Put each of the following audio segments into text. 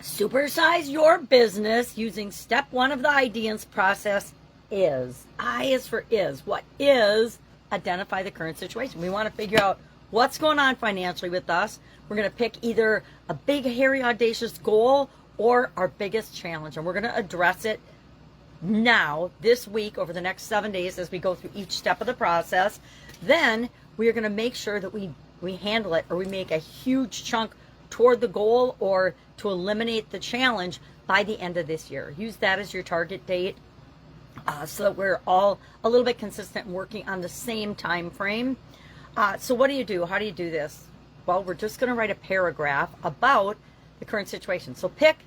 Supersize your business using step 1 of the IDEANCE process is. I is for is. What is? Identify the current situation. We want to figure out what's going on financially with us. We're going to pick either a big, hairy, audacious goal or our biggest challenge. And we're going to address it now, this week, over the next 7 days as we go through each step of the process. Then we are going to make sure that we handle it, or we make a huge chunk toward the goal or to eliminate the challenge by the end of this year. Use that as your target date so that we're all a little bit consistent and working on the same time frame. So what do you do? How do you do this? Well, we're just going to write a paragraph about the current situation. So pick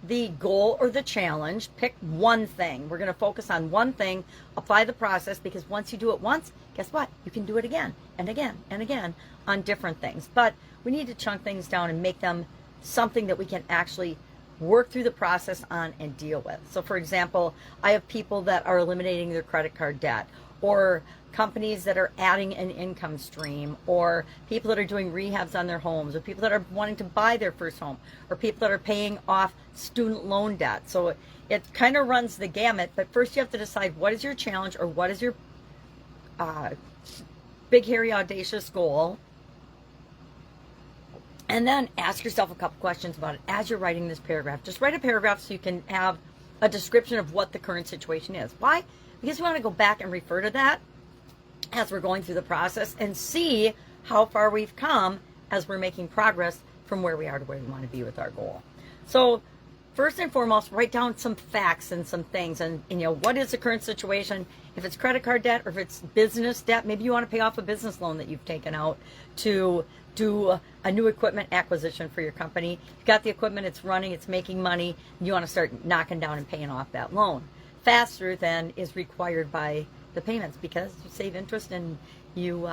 the goal or the challenge. Pick one thing. We're going to focus on one thing. Apply the process, because once you do it once, guess what? You can do it again and again and again on different things. But we need to chunk things down and make them something that we can actually work through the process on and deal with. So for example, I have people that are eliminating their credit card debt, or companies that are adding an income stream, or people that are doing rehabs on their homes, or people that are wanting to buy their first home, or people that are paying off student loan debt. So it kind of runs the gamut, but first you have to decide what is your challenge, or what is your big, hairy, audacious goal. And then ask yourself a couple questions about it as you're writing this paragraph. Just write a paragraph so you can have a description of what the current situation is. Why? Because we want to go back and refer to that as we're going through the process and see how far we've come as we're making progress from where we are to where we want to be with our goal. So first and foremost, write down some facts and some things, and what is the current situation. If it's credit card debt, or if it's business debt, maybe you want to pay off a business loan that you've taken out to do a new equipment acquisition for your company. You've got the equipment, it's running, it's making money, and you want to start knocking down and paying off that loan faster than is required by the payments, because you save interest, and you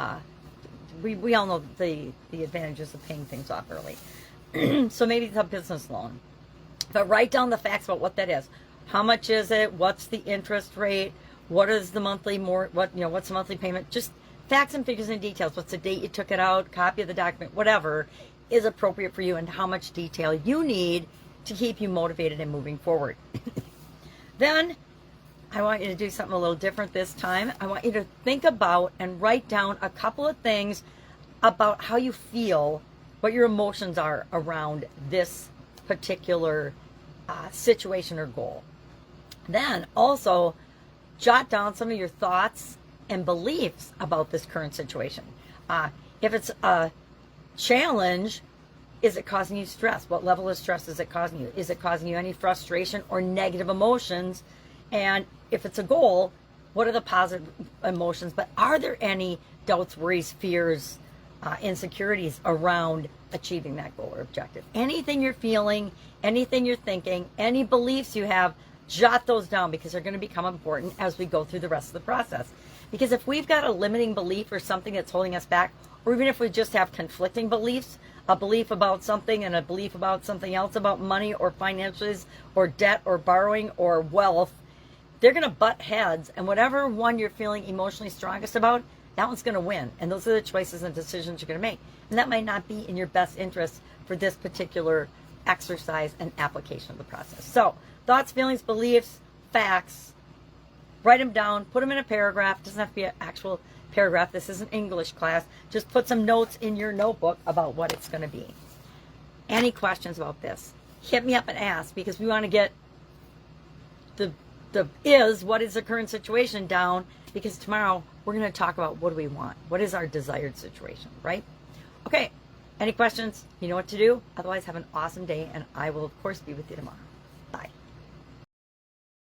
we all know the advantages of paying things off early. So maybe it's a business loan, but write down the facts about what that is. How much is it? What's the interest rate? What is the monthly what's the monthly payment? Just facts and figures and details. What's the date you took it out? Copy of the document, whatever is appropriate for you, and how much detail you need to keep you motivated and moving forward. Then I want you to do something a little different this time. I want you to think about and write down a couple of things about how you feel, what your emotions are around this particular situation or goal. Then also jot down some of your thoughts and beliefs about this current situation. If it's a challenge, is it causing you stress? What level of stress is it causing you? Is it causing you any frustration or negative emotions? And if it's a goal, what are the positive emotions? But are there any doubts, worries, fears, insecurities around achieving that goal or objective? Anything you're feeling, anything you're thinking, any beliefs you have, jot those down, because they're going to become important as we go through the rest of the process. Because if we've got a limiting belief or something that's holding us back, or even if we just have conflicting beliefs, a belief about something and a belief about something else, about money or finances or debt or borrowing or wealth, they're going to butt heads, and whatever one you're feeling emotionally strongest about, that one's going to win. And those are the choices and decisions you're going to make. And that might not be in your best interest for this particular exercise and application of the process. So thoughts, feelings, beliefs, facts, write them down, put them in a paragraph. It doesn't have to be an actual paragraph. This isn't English class. Just put some notes in your notebook about what it's going to be. Any questions about this? Hit me up and ask, because we want to get what is the current situation down, because tomorrow we're going to talk about what do we want? What is our desired situation, right? Okay, any questions? You know what to do. Otherwise, have an awesome day, and I will, of course, be with you tomorrow.